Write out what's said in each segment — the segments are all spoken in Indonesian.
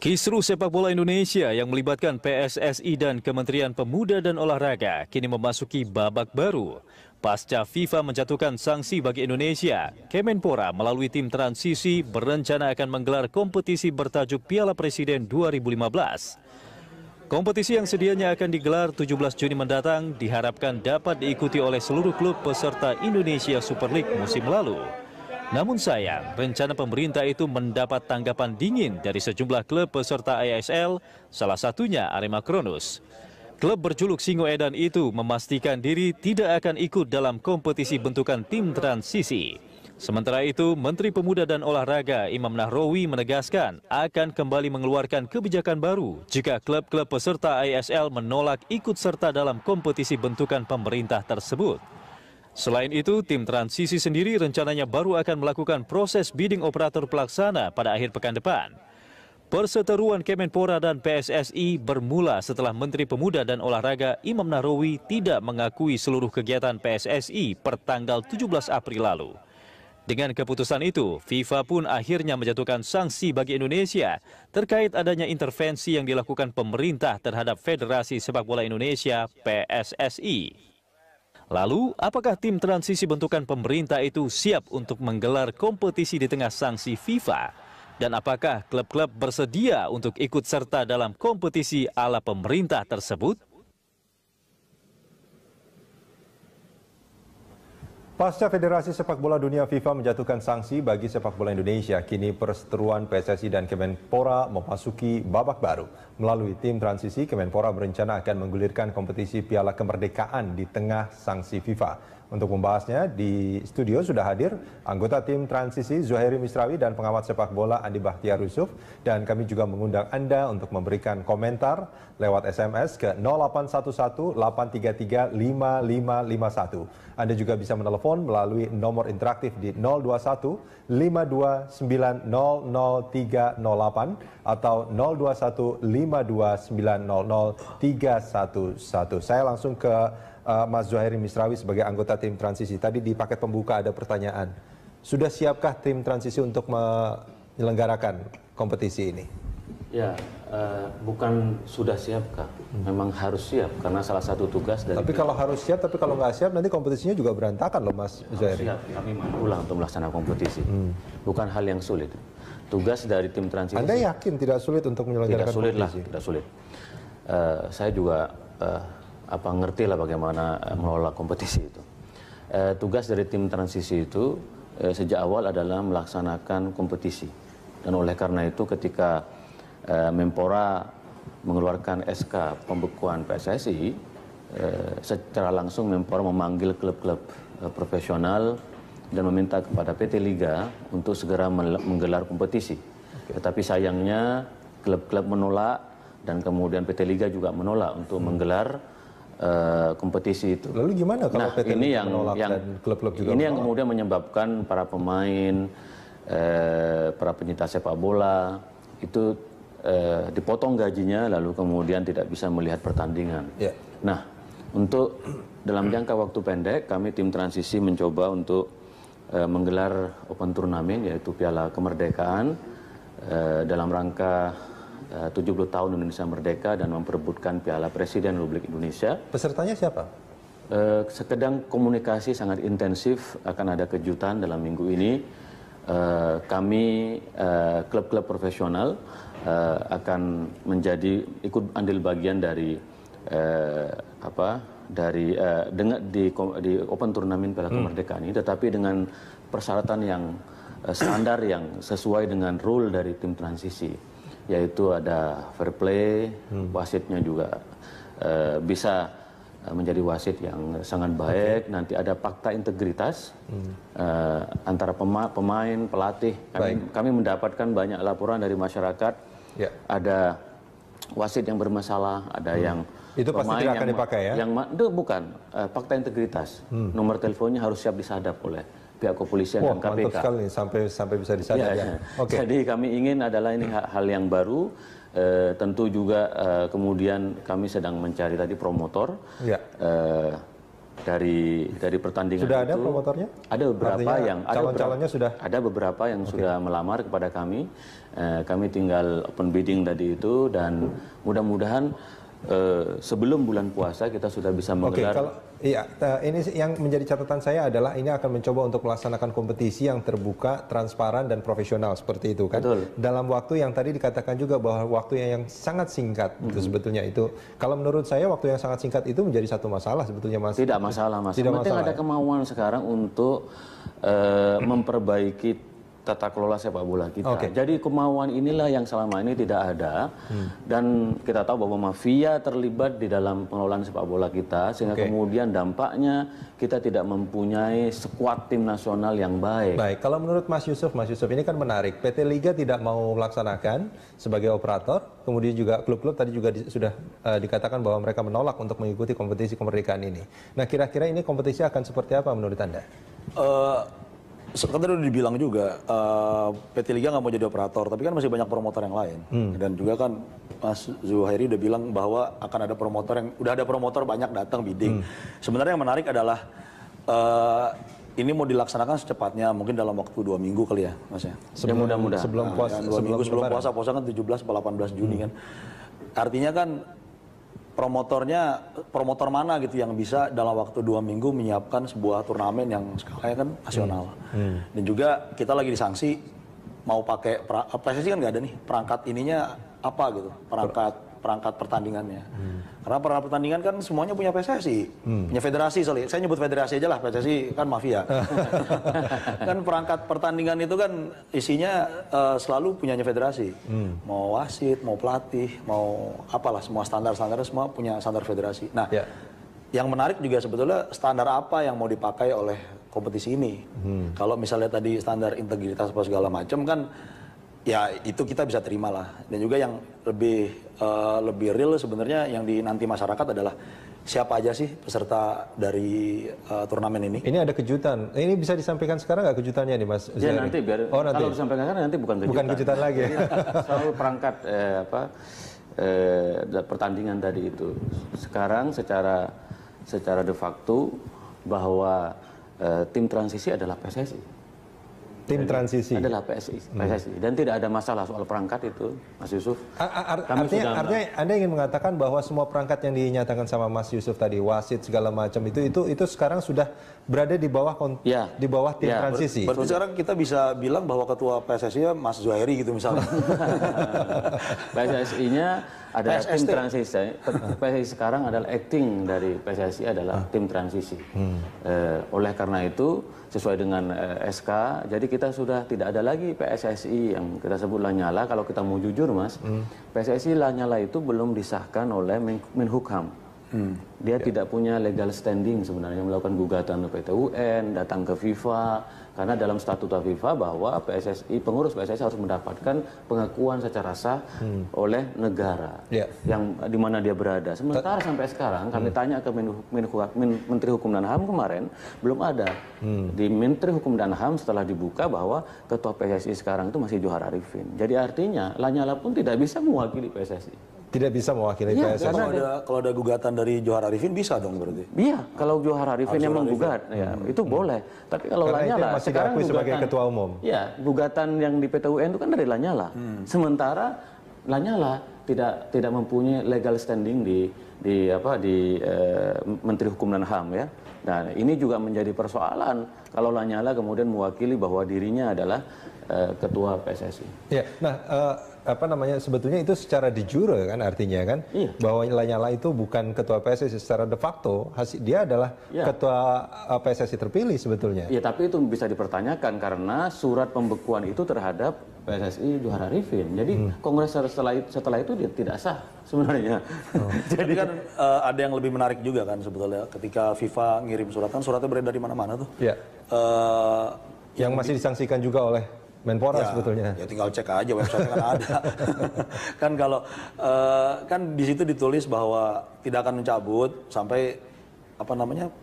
Kisruh sepak bola Indonesia yang melibatkan PSSI dan Kementerian Pemuda dan Olahraga kini memasuki babak baru. Pasca FIFA menjatuhkan sanksi bagi Indonesia, Kemenpora melalui tim transisi berencana akan menggelar kompetisi bertajuk Piala Presiden 2015. Kompetisi yang sedianya akan digelar 17 Juni mendatang diharapkan dapat diikuti oleh seluruh klub peserta Indonesia Super League musim lalu. Namun sayang, rencana pemerintah itu mendapat tanggapan dingin dari sejumlah klub peserta ISL, salah satunya Arema Kronus. Klub berjuluk Singo Edan itu memastikan diri tidak akan ikut dalam kompetisi bentukan tim transisi. Sementara itu, Menteri Pemuda dan Olahraga Imam Nahrawi menegaskan akan kembali mengeluarkan kebijakan baru jika klub-klub peserta ISL menolak ikut serta dalam kompetisi bentukan pemerintah tersebut. Selain itu, tim transisi sendiri rencananya baru akan melakukan proses bidding operator pelaksana pada akhir pekan depan. Perseteruan Kemenpora dan PSSI bermula setelah Menteri Pemuda dan Olahraga Imam Nahrawi tidak mengakui seluruh kegiatan PSSI per tanggal 17 April lalu. Dengan keputusan itu, FIFA pun akhirnya menjatuhkan sanksi bagi Indonesia terkait adanya intervensi yang dilakukan pemerintah terhadap Federasi Sepak Bola Indonesia (PSSI). Lalu, apakah tim transisi bentukan pemerintah itu siap untuk menggelar kompetisi di tengah sanksi FIFA? Dan apakah klub-klub bersedia untuk ikut serta dalam kompetisi ala pemerintah tersebut? Pasca Federasi Sepak Bola Dunia FIFA menjatuhkan sanksi bagi sepak bola Indonesia, kini perseteruan PSSI dan Kemenpora memasuki babak baru. Melalui tim transisi, Kemenpora berencana akan menggulirkan kompetisi Piala Kemerdekaan di tengah sanksi FIFA. Untuk membahasnya, di studio sudah hadir anggota tim transisi Zuhairi Misrawi dan pengamat sepak bola Andi Bahtiar Yusuf. Dan kami juga mengundang Anda untuk memberikan komentar lewat SMS ke 0811-833-5551. Anda juga bisa menelepon melalui nomor interaktif di 021-529-00308 atau 021-529-00311. Saya langsung ke Mas Zuhairi Misrawi sebagai anggota tim transisi. Tadi di paket pembuka ada pertanyaan. Sudah siapkah tim transisi untuk menyelenggarakan kompetisi ini? Ya, bukan sudah siapkah, memang harus siap karena salah satu tugas dari. Tapi kalau harus siap, tapi kalau nggak siap nanti kompetisinya juga berantakan loh Mas Zuhairi. Siap, kami mampulah untuk melaksanakan kompetisi. Bukan hal yang sulit. Tugas dari tim transisi. Anda yakin tidak sulit untuk menyelenggarakan kompetisi? Tidak sulit lah, tidak sulit. Saya juga ngerti lah bagaimana mengelola kompetisi itu. Tugas dari tim transisi itu sejak awal adalah melaksanakan kompetisi. Dan oleh karena itu ketika Menpora mengeluarkan SK pembekuan PSSI, secara langsung Menpora memanggil klub-klub profesional dan meminta kepada PT Liga untuk segera menggelar kompetisi. Tetapi sayangnya klub-klub menolak dan kemudian PT Liga juga menolak untuk menggelar kompetisi itu. Lalu gimana kalau PT Liga menolak dan klub-klub juga ini menolak? yang kemudian menyebabkan para pemain, para penyinta sepak bola itu dipotong gajinya lalu kemudian tidak bisa melihat pertandingan. Yeah. Nah, untuk dalam jangka waktu pendek kami tim transisi mencoba untuk menggelar open turnamen yaitu Piala Kemerdekaan dalam rangka 70 tahun Indonesia Merdeka dan memperebutkan Piala Presiden Republik Indonesia. Pesertanya siapa? Sedang komunikasi sangat intensif, akan ada kejutan dalam minggu ini. Kami klub-klub profesional akan menjadi ikut andil bagian dari di open turnamen Piala Kemerdekaan ini, tetapi dengan persyaratan yang standar yang sesuai dengan rule dari tim transisi, yaitu ada fair play, wasitnya juga bisa menjadi wasit yang sangat baik. Nanti ada fakta integritas antara pemain, pelatih. Kami mendapatkan banyak laporan dari masyarakat. Ada wasit yang bermasalah, ada yang itu pasti tidak akan dipakai ya? Itu bukan fakta integritas. Nomor teleponnya harus siap disadap oleh pihak kepolisian dan KPK. Mantap sekali sampai bisa disadap ya. Okay. Jadi kami ingin adalah ini hal yang baru. Tentu juga kemudian kami sedang mencari tadi promotor. dari pertandingan sudah ada itu. promotornya? Ada beberapa Artinya yang calon-calonnya sudah ada beberapa yang sudah melamar kepada kami. Kami tinggal open bidding tadi itu dan mudah-mudahan sebelum bulan puasa kita sudah bisa menggelar. Kalau iya, ini yang menjadi catatan saya adalah ini akan mencoba untuk melaksanakan kompetisi yang terbuka, transparan dan profesional seperti itu kan. Betul. Dalam waktu yang tadi dikatakan juga bahwa waktu yang sangat singkat itu sebetulnya itu. Kalau menurut saya waktu yang sangat singkat itu menjadi satu masalah sebetulnya Mas. Tidak masalah Mas. Tidak Penting masalah, ada kemauan sekarang untuk memperbaiki tata kelola sepak bola kita. Jadi kemauan inilah yang selama ini tidak ada dan kita tahu bahwa mafia terlibat di dalam pengelolaan sepak bola kita sehingga kemudian dampaknya kita tidak mempunyai skuad tim nasional yang baik. Baik, kalau menurut Mas Yusuf ini kan menarik. PT Liga tidak mau melaksanakan sebagai operator, kemudian juga klub-klub tadi juga sudah dikatakan bahwa mereka menolak untuk mengikuti kompetisi kemerdekaan ini. Nah, kira-kira ini kompetisi akan seperti apa menurut Anda? Kan tadi udah dibilang juga PT Liga nggak mau jadi operator, tapi kan masih banyak promotor yang lain. Dan juga kan Mas Zuhairi udah bilang bahwa akan ada promotor yang udah ada promotor banyak datang bidding. Sebenarnya yang menarik adalah ini mau dilaksanakan secepatnya, mungkin dalam waktu 2 minggu kali ya, Mas ya. Mudah-mudahan Sebelum puasa, 2 minggu sebelum puasa kan 17 atau 18 Juni kan. Artinya kan promotor mana gitu yang bisa dalam waktu 2 minggu menyiapkan sebuah turnamen yang skalanya kan nasional. Dan juga kita lagi disanksi mau pakai PSSI kan nggak ada nih perangkat ininya apa gitu, perangkat pertandingannya. Karena perangkat pertandingan kan semuanya punya PSSI, punya federasi. Saya nyebut federasi aja lah, PSSI kan mafia. Kan perangkat pertandingan itu kan isinya selalu punyanya federasi. Mau wasit, mau pelatih, mau apalah, semua standar-standarnya semua punya standar federasi. Nah, yang menarik juga sebetulnya standar apa yang mau dipakai oleh kompetisi ini. Kalau misalnya tadi standar integritas apa segala macam kan, ya itu kita bisa terima lah. Dan juga yang lebih real sebenarnya yang dinanti masyarakat adalah siapa aja sih peserta dari turnamen ini. Ini ada kejutan. Ini bisa disampaikan sekarang nggak kejutannya nih Mas? Ya nanti biar nanti. Kalau disampaikan sekarang nanti bukan kejutan. Bukan kejutan lagi. Selalu perangkat pertandingan tadi itu. Sekarang secara de facto bahwa tim transisi adalah PSSI. Tim transisi adalah PSSI dan tidak ada masalah soal perangkat itu, Mas Yusuf. Artinya Anda ingin mengatakan bahwa semua perangkat yang dinyatakan sama Mas Yusuf tadi, wasit segala macam itu sekarang sudah berada di bawah tim transisi. Berarti sekarang kita bisa bilang bahwa ketua PSSI-nya Mas Zuhairi gitu misalnya. PSSI-nya adalah tim transisi. PSSI sekarang adalah acting dari PSSI adalah tim transisi. Oleh karena itu sesuai dengan SK, jadi kita sudah tidak ada lagi PSSI yang kita sebut Lanyala. Kalau kita mau jujur Mas, PSSI Lanyala itu belum disahkan oleh Menhukam. Dia tidak punya legal standing sebenarnya melakukan gugatan ke PT UN, datang ke FIFA, karena dalam statuta FIFA bahwa pengurus PSSI harus mendapatkan pengakuan secara sah oleh negara yang di mana dia berada. Sementara sampai sekarang kami tanya ke Menteri Hukum dan HAM kemarin belum ada. Di Menteri Hukum dan HAM setelah dibuka bahwa ketua PSSI sekarang itu masih Johar Arifin. Jadi artinya Lanyala pun tidak bisa mewakili PSSI. Tidak bisa mewakili PSSI. Kalau ada gugatan dari Johar Arifin bisa dong berarti. Iya, kalau Johar Arifin yang menggugat, ya itu boleh. Tapi kalau Lanyala masih sekarang diakui sebagai ketua umum. Ya, gugatan yang di PT UN itu kan dari Lanyala. Sementara Lanyala tidak mempunyai legal standing di Menteri Hukum dan HAM ya. Nah, ini juga menjadi persoalan kalau Lanyala kemudian mewakili bahwa dirinya adalah ketua PSSI. Ya, nah sebetulnya itu secara de jure kan artinya kan bahwa Lanyala itu bukan ketua PSSI secara de facto, dia adalah ketua PSSI terpilih sebetulnya. Iya, tapi itu bisa dipertanyakan karena surat pembekuan itu terhadap PSSI Johar Arifin. Jadi kongres setelah itu dia tidak sah sebenarnya. Jadi kan ada yang lebih menarik juga kan sebetulnya ketika FIFA ngirim surat, kan suratnya beredar di mana-mana tuh. Iya. Yang masih disangsikan juga oleh Menpora sebetulnya. Ya tinggal cek aja website kan ada. Kan kalau kan di situ ditulis bahwa tidak akan mencabut sampai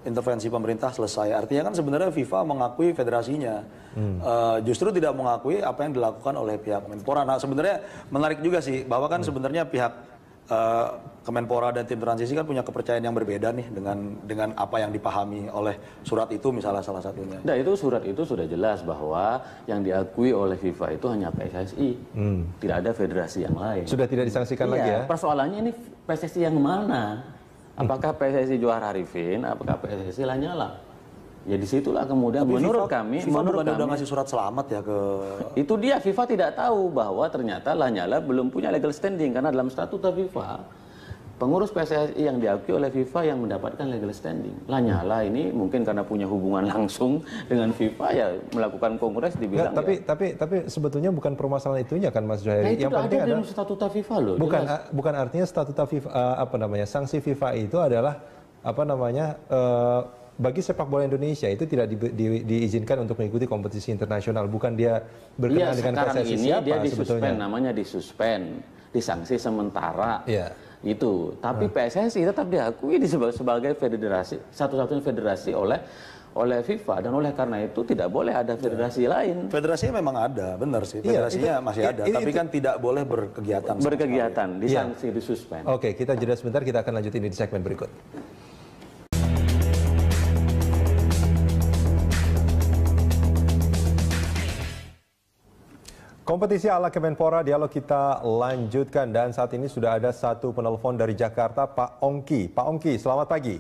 intervensi pemerintah selesai. Artinya kan sebenarnya FIFA mengakui federasinya. Justru tidak mengakui apa yang dilakukan oleh pihak Menpora. Nah, sebenarnya menarik juga sih bahwa kan sebenarnya pihak Kemenpora dan tim transisi kan punya kepercayaan yang berbeda nih dengan apa yang dipahami oleh surat itu misalnya salah satunya. Nah, itu surat itu sudah jelas bahwa yang diakui oleh FIFA itu hanya PSSI, tidak ada federasi yang lain. Sudah tidak disangsikan lagi ya? Persoalannya ini PSSI yang mana? Apakah PSSI Johar Arifin? Apakah PSSI Lanyala? Ya disitulah kemudian Tapi menurut FIFA, kami, FIFA menurut bukan kami udah ngasih surat selamat ya ke itu dia, FIFA tidak tahu bahwa ternyata Lanyala belum punya legal standing karena dalam statuta FIFA pengurus PSSI yang diakui oleh FIFA yang mendapatkan legal standing. Lanyala ini mungkin karena punya hubungan langsung dengan FIFA ya melakukan kongres dibilang tapi sebetulnya bukan permasalahan itunya kan Mas Nah, Zuhairi. itu Yang penting ada dalam adalah statuta FIFA loh. bukan artinya statuta FIFA sanksi FIFA itu adalah bagi sepak bola Indonesia itu tidak diizinkan untuk mengikuti kompetisi internasional, bukan dia berkenaan dengan PSSI ini siapa dia sebetulnya. namanya disuspend, disanksi sementara. Iya. Itu. Tapi PSSI tetap diakui sebagai federasi, satu-satunya federasi oleh FIFA, dan oleh karena itu tidak boleh ada federasi lain. Federasinya memang ada, benar sih. Federasinya masih ada, tapi kan tidak boleh berkegiatan. Berkegiatan, disanksi, disuspend. Oke, kita jeda sebentar, kita akan lanjut ini di segmen berikut. Kompetisi ala Kemenpora dialog kita lanjutkan dan saat ini sudah ada satu penelpon dari Jakarta, Pak Ongki. Pak Ongki, selamat pagi.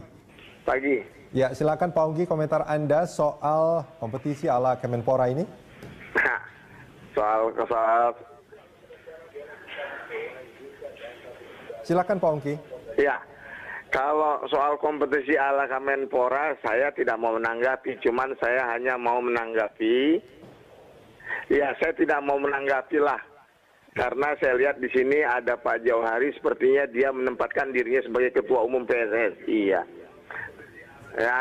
Pagi. Ya, silakan Pak Ongki komentar Anda soal kompetisi ala Kemenpora ini. Soal Silakan Pak Ongki. ya, kalau soal kompetisi ala Kemenpora saya tidak mau menanggapi, cuman saya hanya mau menanggapi. Ya, saya tidak mau menanggapi lah, karena saya lihat di sini ada Pak Jauhari, sepertinya dia menempatkan dirinya sebagai ketua umum PSSI ya. Ya,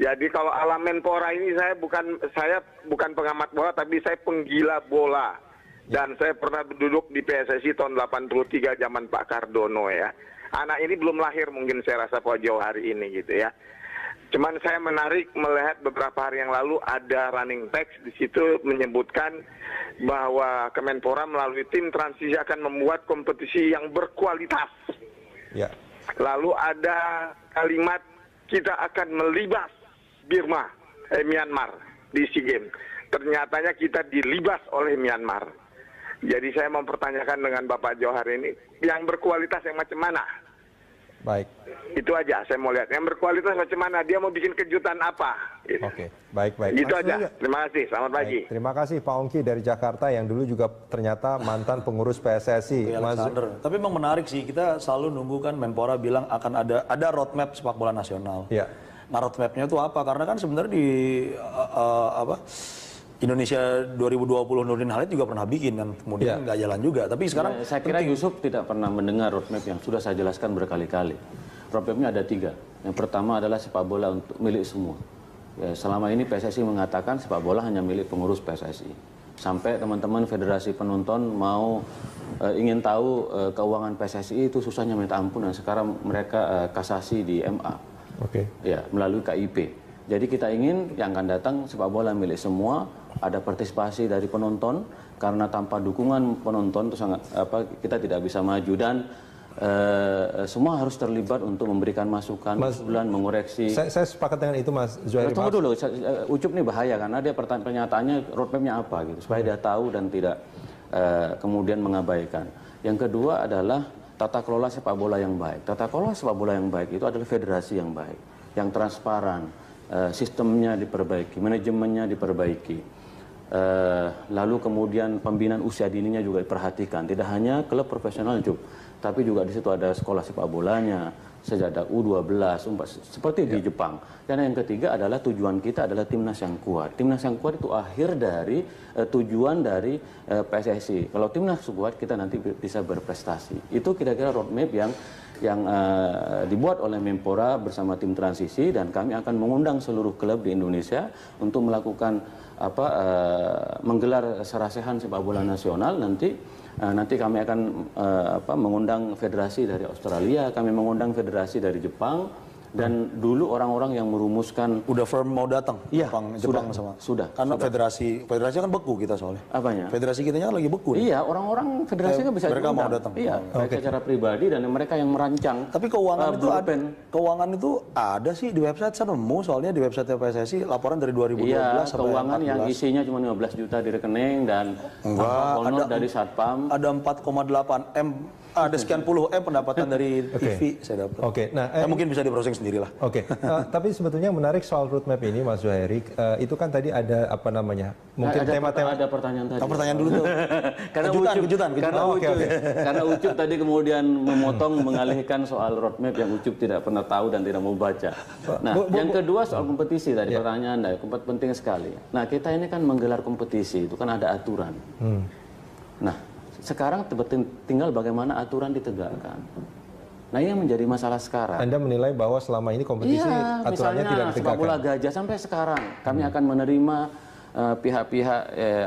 jadi kalau ala Menpora ini saya bukan pengamat bola, tapi saya penggila bola. Dan saya pernah duduk di PSSI tahun 83 zaman Pak Cardono ya. Anak ini belum lahir mungkin saya rasa Pak Jauhari ini gitu ya. Cuman saya menarik melihat beberapa hari yang lalu ada running text di situ menyebutkan bahwa Kemenpora melalui tim transisi akan membuat kompetisi yang berkualitas. Ya. Lalu ada kalimat kita akan melibas Myanmar di SEA Games. Ternyatanya kita dilibas oleh Myanmar. Jadi saya mempertanyakan dengan Bapak Johar ini, yang berkualitas yang macam mana? Baik. Itu aja saya mau lihat. Yang berkualitas macam mana? Dia mau bikin kejutan apa? Gitu. Oke, baik. Itu Mas aja. Surya. Terima kasih. Selamat pagi. Baik, terima kasih Pak Ongki dari Jakarta yang dulu juga ternyata mantan pengurus PSSI. Alexander. Tapi memang menarik sih, kita selalu nunggu kan Menpora bilang akan ada roadmap sepak bola nasional. Ya. Nah, roadmapnya itu apa? Karena kan sebenarnya di Indonesia 2020 Nurdin Halid juga pernah bikin kan, kemudian nggak jalan juga. Tapi sekarang saya kira Yusuf tidak pernah mendengar roadmap yang sudah saya jelaskan berkali-kali. Roadmapnya ada 3. Yang pertama adalah sepak bola untuk milik semua. Ya, selama ini PSSI mengatakan sepak bola hanya milik pengurus PSSI. Sampai teman-teman federasi penonton mau ingin tahu keuangan PSSI itu susahnya minta ampun, dan sekarang mereka kasasi di MA. Oke. Ya, melalui KIP. Jadi kita ingin yang akan datang sepak bola milik semua, ada partisipasi dari penonton, karena tanpa dukungan penonton itu sangat kita tidak bisa maju, dan semua harus terlibat untuk memberikan masukan, usulan, mengoreksi. Saya sepakat dengan itu Mas Zuhairi. Tunggu dulu, Ucup nih bahaya karena dia pertanyaannya roadmapnya apa gitu, supaya dia tahu dan tidak kemudian mengabaikan. Yang kedua adalah tata kelola sepak bola yang baik. Tata kelola sepak bola yang baik itu adalah federasi yang baik, yang transparan, sistemnya diperbaiki, manajemennya diperbaiki. Lalu kemudian pembinaan usia dininya juga diperhatikan. Tidak hanya klub profesional tapi juga di situ ada sekolah sepak bolanya, sejak ada U12, seperti di Jepang. Dan yang ketiga adalah tujuan kita adalah timnas yang kuat. Timnas yang kuat itu akhir dari tujuan dari PSSI. Kalau timnas kuat, kita nanti bisa berprestasi. Itu kira-kira roadmap yang dibuat oleh Menpora bersama tim transisi, dan kami akan mengundang seluruh klub di Indonesia untuk melakukan menggelar sarasehan sepak bola nasional. Nanti kami akan mengundang federasi dari Australia, kami mengundang federasi dari Jepang, Dan dulu orang-orang yang merumuskan Udah firm mau datang? Iya, Jepang sama. Karena federasi kan beku kita soalnya. apanya? Federasi kitanya kan lagi beku. Iya, orang-orang federasi kan bisa mereka mau diundang. datang. Iya, baik secara pribadi dan mereka yang merancang. Tapi keuangan itu ada. blueprint. Keuangan itu ada sih di website, saya nemu soalnya di website PSSI laporan dari 2012 Iya, sampai keuangan 14. yang isinya cuma 15 juta di rekening dan honor dari Satpam. Ada 4,8 M, ada sekian puluh M pendapatan dari TV saya dapat. Oke, nah mungkin bisa di-browsing sendirilah. Oke, tapi sebetulnya yang menarik soal roadmap ini, Mas Zuhairi, itu kan tadi ada apa namanya? Mungkin tema-tema. Ada pertanyaan tadi. Pertanyaan dulu tuh. Kejutan. Karena Ucup tadi kemudian memotong mengalihkan soal roadmap yang Ucup tidak pernah tahu dan tidak mau baca. Nah, yang kedua soal kompetisi tadi pertanyaan Anda, penting sekali. Nah, kita ini kan menggelar kompetisi itu kan ada aturan. Nah, sekarang tinggal bagaimana aturan ditegakkan. Nah, ini yang menjadi masalah sekarang. Anda menilai bahwa selama ini kompetisi aturannya tidak ditegakkan? Sepak bola gajah sampai sekarang kami akan menerima pihak-pihak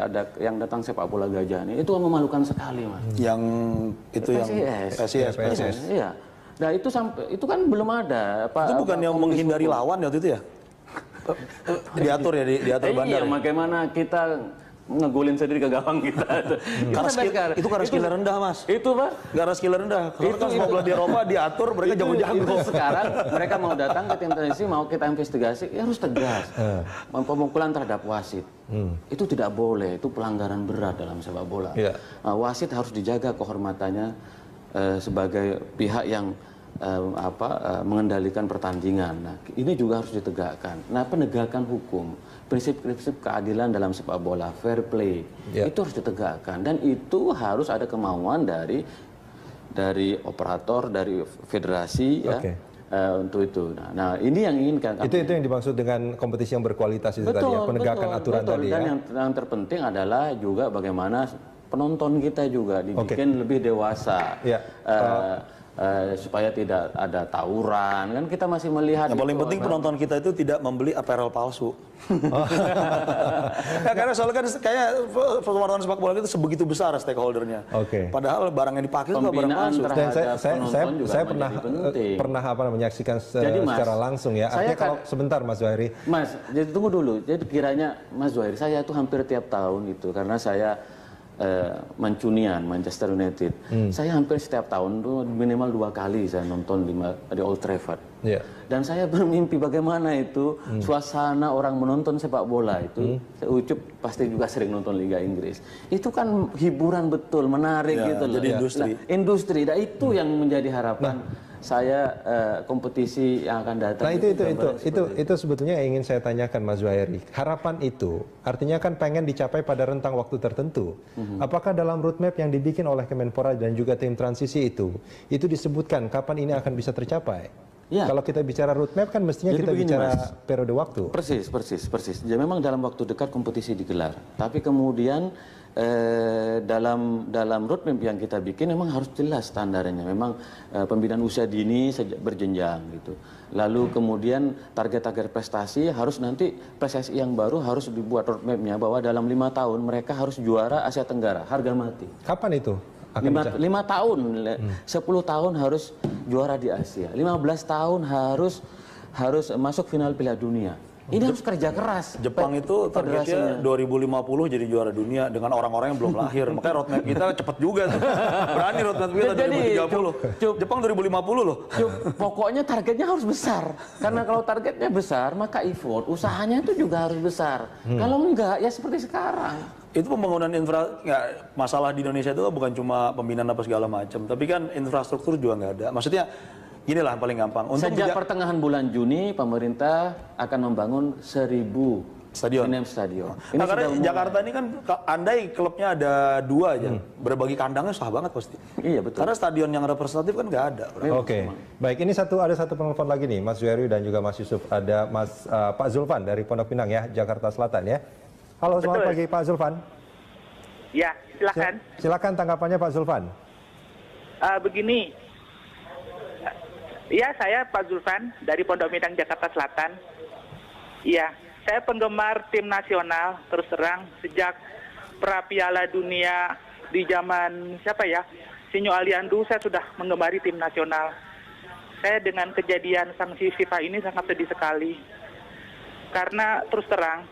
ada yang datang sepak bola gajah ini itu memalukan sekali, Mas. Yang itu PSIS. Iya. Nah, itu kan belum ada itu bukan yang menghindari lawan waktu itu ya? Diatur ya diatur bandar. Iya, bagaimana kita ngegolin sendiri ke gawang kita. Itu karena skill rendah, Mas. Itu, Pak. Karena skill rendah. Kalau kan sepak bola di Eropa diatur mereka jago-jago. Sekarang mereka mau datang ke tim tradisi, mau kita investigasi, ya harus tegas. Pemukulan terhadap wasit. Itu tidak boleh, itu pelanggaran berat dalam sepak bola. Nah, wasit harus dijaga kehormatannya sebagai pihak yang mengendalikan pertandingan. Nah, ini juga harus ditegakkan. Nah, penegakan hukum, prinsip-prinsip keadilan dalam sepak bola, fair play, itu harus ditegakkan. Dan itu harus ada kemauan dari operator, dari federasi, untuk itu. Nah, ini yang inginkan. Itu yang dimaksud dengan kompetisi yang berkualitas itu tadi ya, penegakan aturan tadi ya. Dan yang terpenting adalah juga bagaimana penonton kita juga dibikin lebih dewasa. Supaya tidak ada tawuran, kan kita masih melihat. Yang paling penting penonton kita itu tidak membeli apparel palsu. Karena soalnya kan kayak wartawan sepak bola itu sebegitu besar stakeholdernya. Padahal barang yang dipakai itu barang palsu. Dan saya pernah menyaksikan secara langsung ya. Artinya kalau sebentar Mas Zuhairi. Mas, jadi tunggu dulu. Jadi kiranya Mas Zuhairi, saya itu hampir tiap tahun itu karena saya Mancunian, Manchester United. Saya hampir setiap tahun tuh minimal 2 kali saya nonton di Old Trafford. Dan saya bermimpi bagaimana itu suasana orang menonton sepak bola itu. Saya Ucup pasti juga sering nonton Liga Inggris. Itu kan hiburan betul, menarik gitu loh. Jadi industri. Nah, industri, nah itu yang menjadi harapan. Saya kompetisi yang akan datang. Nah itu sebetulnya yang ingin saya tanyakan Mas Zuhairi. Harapan itu artinya kan pengen dicapai pada rentang waktu tertentu. Apakah dalam roadmap yang dibikin oleh Kemenpora dan juga tim transisi itu disebutkan kapan ini akan bisa tercapai? Kalau kita bicara roadmap kan mestinya kita bicara periode waktu. Persis. Jadi memang dalam waktu dekat kompetisi digelar. Tapi kemudian dalam roadmap yang kita bikin memang harus jelas standarnya. Memang pembinaan usia dini berjenjang gitu. Lalu kemudian target-target prestasi harus nanti PSSI yang baru harus dibuat roadmapnya bahwa dalam 5 tahun mereka harus juara Asia Tenggara harga mati. Kapan itu? 5 tahun, 10 tahun harus juara di Asia, 15 tahun harus masuk final Piala Dunia. Ini harus kerja keras. Jepang itu targetnya 2050 jadi juara dunia dengan orang-orang yang belum lahir. Makanya roadmap kita cepet juga. Berani roadmap kita 2030. Jepang 2050 loh. Pokoknya targetnya harus besar. Karena kalau targetnya besar, maka effort, usahanya itu juga harus besar. Kalau enggak, ya seperti sekarang. Itu pembangunan masalah di Indonesia itu bukan cuma pembinaan apa segala macam. Tapi kan infrastruktur juga nggak ada. Maksudnya inilah paling gampang. Sejak pertengahan bulan Juni, pemerintah akan membangun 1000 stadion. Nah, karena Jakarta ini kan, andai klubnya ada 2 aja, berbagi kandangnya susah banget pasti. Iya betul. Karena stadion yang representatif kan nggak ada. Baik, ini ada satu penelpon lagi nih, Mas Zuhairi dan juga Mas Yusuf. Ada Pak Zulfan dari Pondok Pinang ya, Jakarta Selatan ya. Halo, selamat pagi Pak Zulfan. Ya, silakan. Silakan tanggapannya Pak Zulfan. Begini. Ya, saya Pak Zulfan dari Pondok Pinang, Jakarta Selatan. Iya, saya penggemar tim nasional, terus terang, sejak pra-Piala Dunia di zaman siapa ya? Sinyo Aliandu, saya sudah menggemari tim nasional. saya dengan kejadian sanksi FIFA ini sangat sedih sekali. Karena terus terang,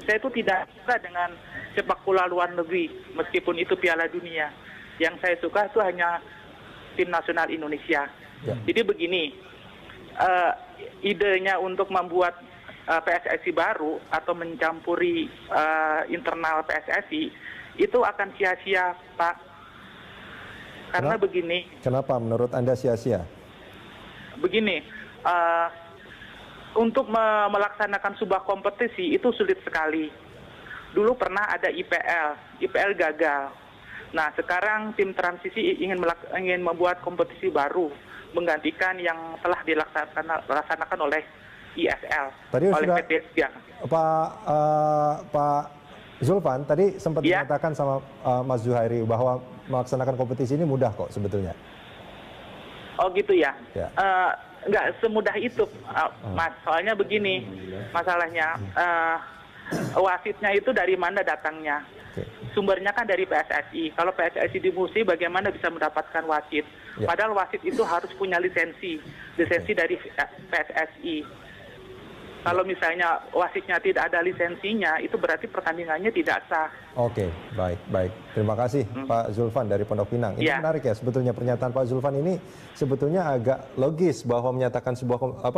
saya itu tidak suka dengan sepak bola luar negeri, meskipun itu Piala Dunia. Yang saya suka itu hanya tim nasional Indonesia. Ya. Jadi begini, idenya untuk membuat PSSI baru atau mencampuri internal PSSI itu akan sia-sia, Pak. Karena begini. Kenapa menurut Anda sia-sia? Begini, untuk melaksanakan sebuah kompetisi itu sulit sekali. Dulu pernah ada IPL gagal. Nah, sekarang tim transisi ingin membuat kompetisi baru, menggantikan yang telah dilaksanakan oleh ISL, tadi oleh sudah, PT Liga. Pak Zulfan tadi sempat Ya. mengatakan sama Mas Zuhairi bahwa melaksanakan kompetisi ini mudah kok sebetulnya. Oh gitu ya. Ya. Nggak semudah itu, Mas. Soalnya begini masalahnya, wasitnya itu dari mana datangnya? Oke. Sumbernya kan dari PSSI. Kalau PSSI dimusuhi, bagaimana bisa mendapatkan wasit? Ya. Padahal wasit itu harus punya lisensi dari PSSI. Kalau misalnya wasitnya tidak ada lisensinya, itu berarti pertandingannya tidak sah. Oke, baik. Terima kasih Pak Zulfan dari Pondok Pinang. Ini Ya. menarik ya sebetulnya pernyataan Pak Zulfan ini sebetulnya agak logis bahwa menyatakan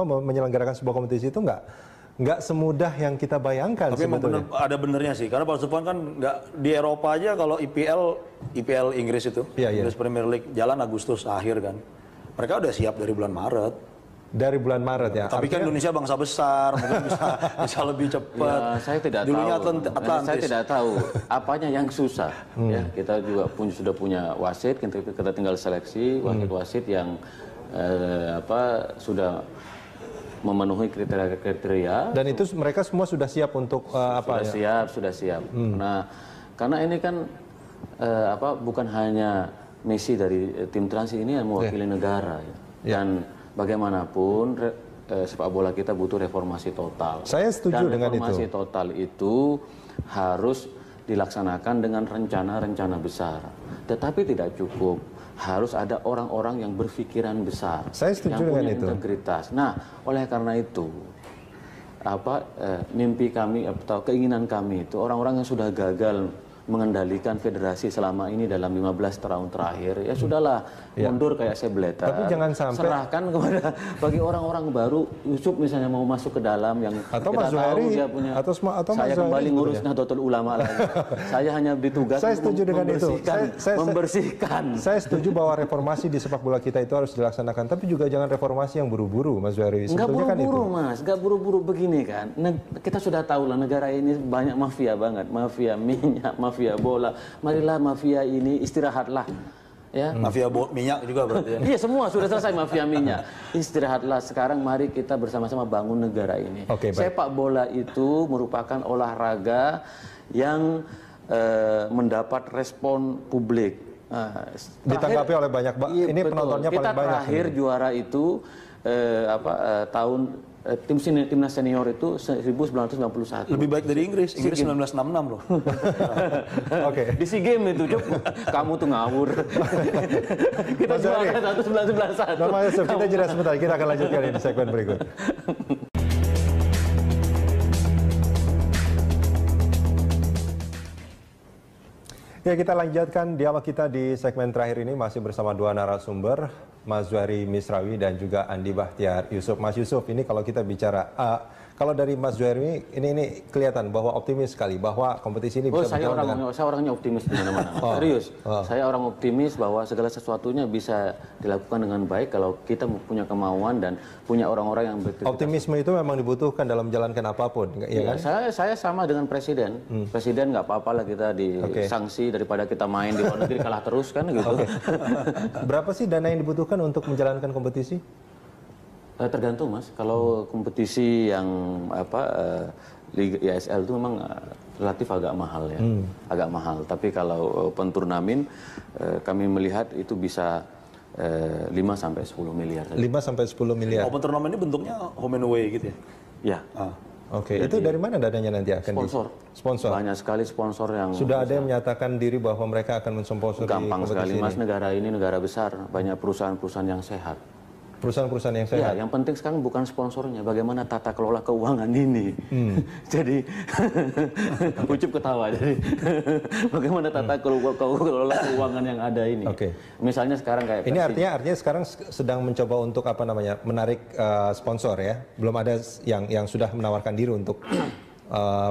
menyelenggarakan sebuah kompetisi itu nggak semudah yang kita bayangkan Tapi memang sebetulnya. ada benernya sih, karena Pak Zulfan kan nggak di Eropa aja kalau IPL Inggris itu, Iya. Inggris Premier League jalan Agustus akhir kan, mereka udah siap dari bulan Maret. Dari bulan Maret ya. Tapi kan Indonesia bangsa besar, mungkin bisa lebih cepat. Ya, saya tidak Dulunya tahu. Atlantis. Saya tidak tahu apanya yang susah. Ya, kita juga sudah punya wasit, kita tinggal seleksi wasit yang sudah memenuhi kriteria. Dan itu mereka semua sudah siap untuk Sudah siap. Nah, karena ini kan bukan hanya misi dari tim transi ini yang mewakili negara ya. Dan bagaimanapun sepak bola kita butuh reformasi total. Saya setuju dengan itu. Reformasi total itu harus dilaksanakan dengan rencana-rencana besar. Tetapi tidak cukup. Harus ada orang-orang yang berpikiran besar. Saya setuju yang dengan punya itu. integritas. Nah, oleh karena itu mimpi kami atau keinginan kami itu orang-orang yang sudah gagal mengendalikan federasi selama ini dalam 15 tahun terakhir, ya sudahlah, mundur kayak Sebletar. Tapi jangan sampai serahkan kepada bagi orang-orang baru. Yusuf misalnya mau masuk ke dalam yang Atau kita Mas Zuhairi, tahu dia punya. atau Mas saya Zuhairi kembali ngurus sebetulnya. Nahdlatul Ulama lagi. Saya hanya ditugas Saya setuju dengan itu. membersihkan. Saya setuju bahwa reformasi di sepak bola kita itu harus dilaksanakan, tapi juga jangan reformasi yang buru-buru, Mas Zuhairi. Nggak Sebetulnya kan itu. buru-buru Mas, nggak buru-buru begini kan. Kita sudah tahu lah negara ini banyak mafia banget, mafia minyak, mafia bola. Marilah mafia ini istirahatlah, ya. Mafia minyak juga berarti ya. Iya, semua sudah selesai mafia minyak. Istirahatlah sekarang, mari kita bersama-sama bangun negara ini. Oke, baik. Sepak bola itu merupakan olahraga yang mendapat respon publik. Ditanggapi oleh banyak, Iya, ini betul. penontonnya Kita paling banyak. terakhir juara itu tahun timnas senior itu 1991. Lebih baik dari Inggris 1966 loh. Oke. Di SEA Games itu, Cuk. Kamu tuh ngawur. Kita Mas Zuhairi. juara 1991. Normal Yusuf, kita jeda sebentar, kita akan lanjutkan di segmen berikut. Ya, kita lanjutkan dialog kita di segmen terakhir ini masih bersama dua narasumber, Mas Zuhairi Misrawi dan juga Andi Bahtiar Yusuf. Mas Yusuf, ini kalau kita bicara, kalau dari Mas Zuhairi ini kelihatan bahwa optimis sekali bahwa kompetisi ini bisa saya berjalan dengan... saya orangnya optimis di mana-mana. Serius. Saya orang optimis bahwa segala sesuatunya bisa dilakukan dengan baik kalau kita punya kemauan dan punya orang-orang yang berintegritas. Optimisme itu memang dibutuhkan dalam menjalankan apapun, ya kan? Saya sama dengan presiden. Presiden nggak apa-apa lah kita disanksi daripada kita main di luar negeri kalah terus kan gitu. Berapa sih dana yang dibutuhkan untuk menjalankan kompetisi? Tergantung Mas. Kalau kompetisi yang Liga ISL itu memang relatif agak mahal ya, agak mahal. Tapi kalau open turnamen kami melihat itu bisa 5 sampai 10 miliar. 5 sampai 10 miliar. Open turnamen ini bentuknya home and away gitu ya. Ya. Oke, itu dari mana dananya nanti akan Sponsor. Banyak sekali sponsor yang sudah ada yang menyatakan diri bahwa mereka akan mensponsori gampang kompetisi sekali ini. Mas, negara ini negara besar, banyak perusahaan-perusahaan yang sehat. Perusahaan-perusahaan yang Ya, sehat. yang penting sekarang bukan sponsornya, bagaimana tata kelola keuangan ini. Jadi, Ucup ketawa. Jadi, bagaimana tata kelola keuangan yang ada ini. Oke. Misalnya sekarang kayak Ini artinya sekarang sedang mencoba untuk menarik sponsor ya. Belum ada yang sudah menawarkan diri untuk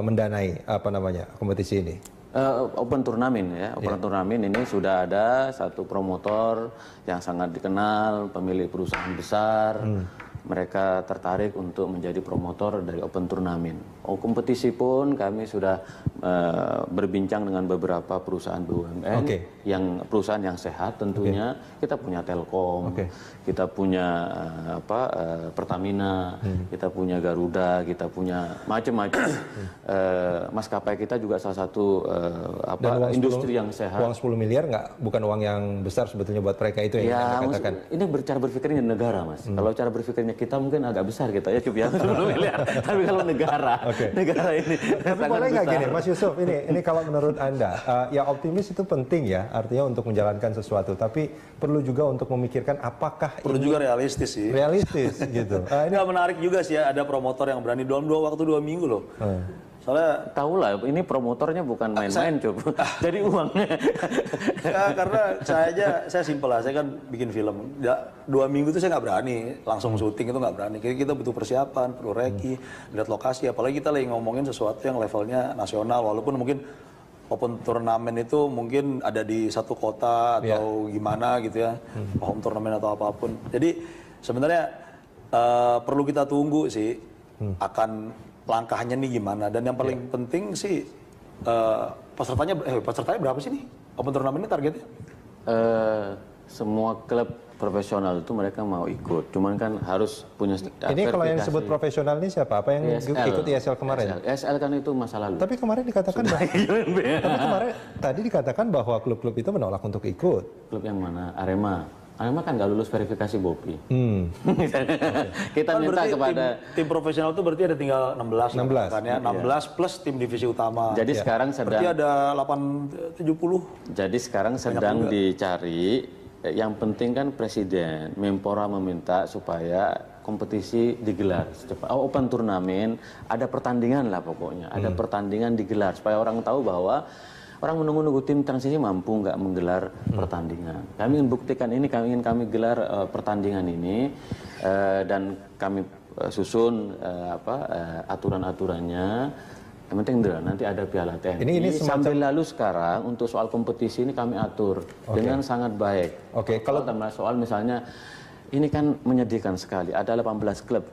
mendanai kompetisi ini. Open turnamen ya, open turnamen ini sudah ada satu promotor yang sangat dikenal, pemilik perusahaan besar, mereka tertarik untuk menjadi promotor dari open turnamen. Kompetisi pun kami sudah berbincang dengan beberapa perusahaan BUMN, yang perusahaan yang sehat tentunya. Kita punya Telkom, kita punya Pertamina, kita punya Garuda, kita punya macam-macam. Maskapai kita juga salah satu industri yang sehat. Uang 10 miliar bukan uang yang besar sebetulnya buat mereka itu yang Anda katakan. Ini cara berpikirnya negara, Mas. Kalau cara berpikirnya kita mungkin agak besar kita ya, Cup, ya 10 miliar. Tapi kalau negara ini tapi boleh nggak gini, Mas Yusuf, ini kalau menurut Anda, ya optimis itu penting ya, artinya untuk menjalankan sesuatu. Tapi perlu juga untuk memikirkan apakah perlu juga realistis sih. Realistis gitu. Ini menarik juga sih ya, ada promotor yang berani dalam waktu 2 minggu loh. Soalnya tahu lah, ini promotornya bukan main-main, Cup. Jadi uangnya. Ya, karena saya simpel lah, saya kan bikin film. 2 minggu itu saya nggak berani langsung syuting, itu nggak berani. Kita butuh persiapan, perlu reki, lihat lokasi. Apalagi kita lagi ngomongin sesuatu yang levelnya nasional, walaupun mungkin open turnamen itu mungkin ada di satu kota atau gimana gitu ya, home turnamen atau apapun. Jadi sebenarnya perlu kita tunggu sih akan langkahnya nih gimana, dan yang paling penting sih pesertanya berapa sih nih open turnamen ini targetnya? Semua klub profesional itu mereka mau ikut, cuman kan harus punya ini kalau yang disebut profesional ini siapa? Apa yang ikut ISL kemarin? ISL kan itu masa lalu. Tapi kemarin dikatakan tadi dikatakan bahwa klub-klub itu menolak untuk ikut. Klub yang mana? Arema kan nggak lulus verifikasi BOPI. Kita kan minta kepada tim profesional itu berarti ada tinggal 16 kan ya, 16 plus tim divisi utama. Jadi sekarang sedang berarti ada 870. Jadi sekarang sedang dicari. Yang penting kan Presiden Menpora meminta supaya kompetisi digelar secepat. Open turnamen, ada pertandingan lah pokoknya, ada pertandingan digelar supaya orang tahu bahwa orang menunggu-nunggu tim transisi mampu nggak menggelar pertandingan. Kami ingin buktikan ini, kami ingin gelar pertandingan ini, dan kami susun aturan-aturannya. Yang penting nanti ada piala TNI. Ini sambil lalu sekarang untuk soal kompetisi ini kami atur dengan sangat baik. Kalau soal misalnya ini kan menyedihkan sekali, ada 18 klub,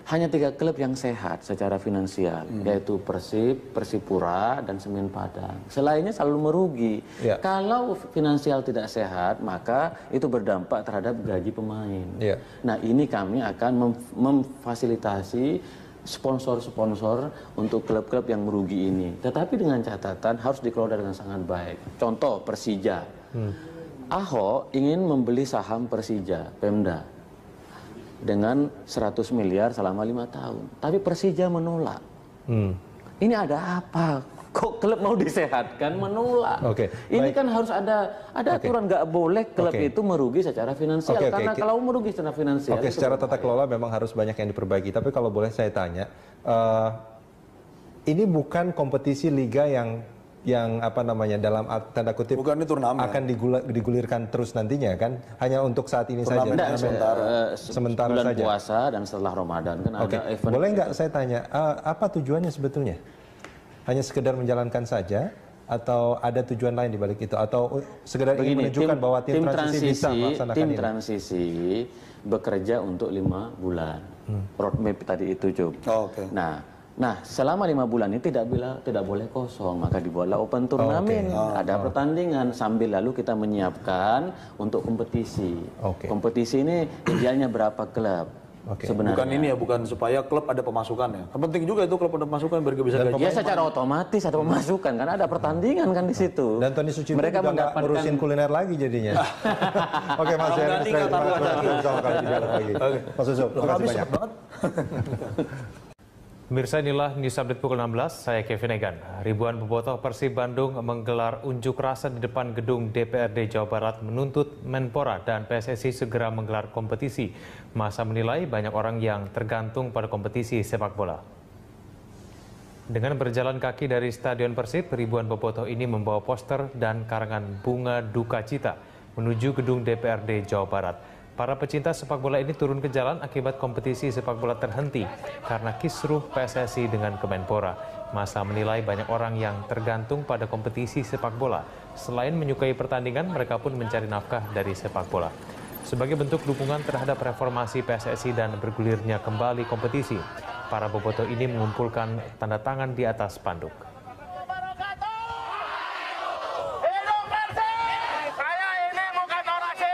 hanya 3 klub yang sehat secara finansial, yaitu Persib, Persipura, dan Semen Padang. Selainnya selalu merugi. Kalau finansial tidak sehat, maka itu berdampak terhadap gaji pemain. Nah, ini kami akan memfasilitasi sponsor-sponsor untuk klub-klub yang merugi ini. Tetapi dengan catatan harus dikelola dengan sangat baik. Contoh Persija. Ahok ingin membeli saham Persija, Pemda, dengan 100 miliar selama 5 tahun. Tapi Persija menolak. Ini ada apa? Kok klub mau disehatkan menolak? Ini kan harus ada aturan, nggak boleh klub itu merugi secara finansial. Karena kalau merugi secara finansial. Secara tata kelola memang harus banyak yang diperbaiki. Tapi kalau boleh saya tanya, ini bukan kompetisi liga yang dalam tanda kutip bukan ini turnamen akan digulirkan terus nantinya kan, hanya untuk saat ini turnamen saja, sementara bulan saja. Puasa dan setelah Ramadan kan ada event. Boleh nggak saya tanya, apa tujuannya sebetulnya? Hanya sekedar menjalankan saja atau ada tujuan lain di balik itu, atau sekedar ingin menunjukkan bahwa tim transisi bisa melaksanakan ini? Tim transisi bekerja untuk 5 bulan. Roadmap tadi itu, Cuk. Nah, selama 5 bulan ini tidak boleh kosong, maka dibuatlah open turnamen, ada pertandingan sambil lalu kita menyiapkan untuk kompetisi. Kompetisi ini idealnya berapa klub? Sebenarnya. Bukan ini ya, bukan supaya klub ada pemasukan ya. Penting juga itu klub ada pemasukan biar bisa gaji. Ya secara otomatis ada pemasukan karena ada pertandingan kan di situ. Dan Tony Sucipto juga nggak ngurusin kuliner lagi jadinya. Oke, Mas Heri, terima kasih bersama kami di Dialog lagi. Mas Yusuf, terima kasih banyak. Pemirsa, inilah News Update pukul 16, saya Kevin Egan. Ribuan bobotoh Persib Bandung menggelar unjuk rasa di depan gedung DPRD Jawa Barat menuntut Menpora dan PSSI segera menggelar kompetisi. Masa menilai banyak orang yang tergantung pada kompetisi sepak bola. Dengan berjalan kaki dari Stadion Persib, ribuan bobotoh ini membawa poster dan karangan bunga duka cita menuju gedung DPRD Jawa Barat. Para pecinta sepak bola ini turun ke jalan akibat kompetisi sepak bola terhenti karena kisruh PSSI dengan Kemenpora. Masa menilai banyak orang yang tergantung pada kompetisi sepak bola. Selain menyukai pertandingan, mereka pun mencari nafkah dari sepak bola. Sebagai bentuk dukungan terhadap reformasi PSSI dan bergulirnya kembali kompetisi, para bobotoh ini mengumpulkan tanda tangan di atas spanduk.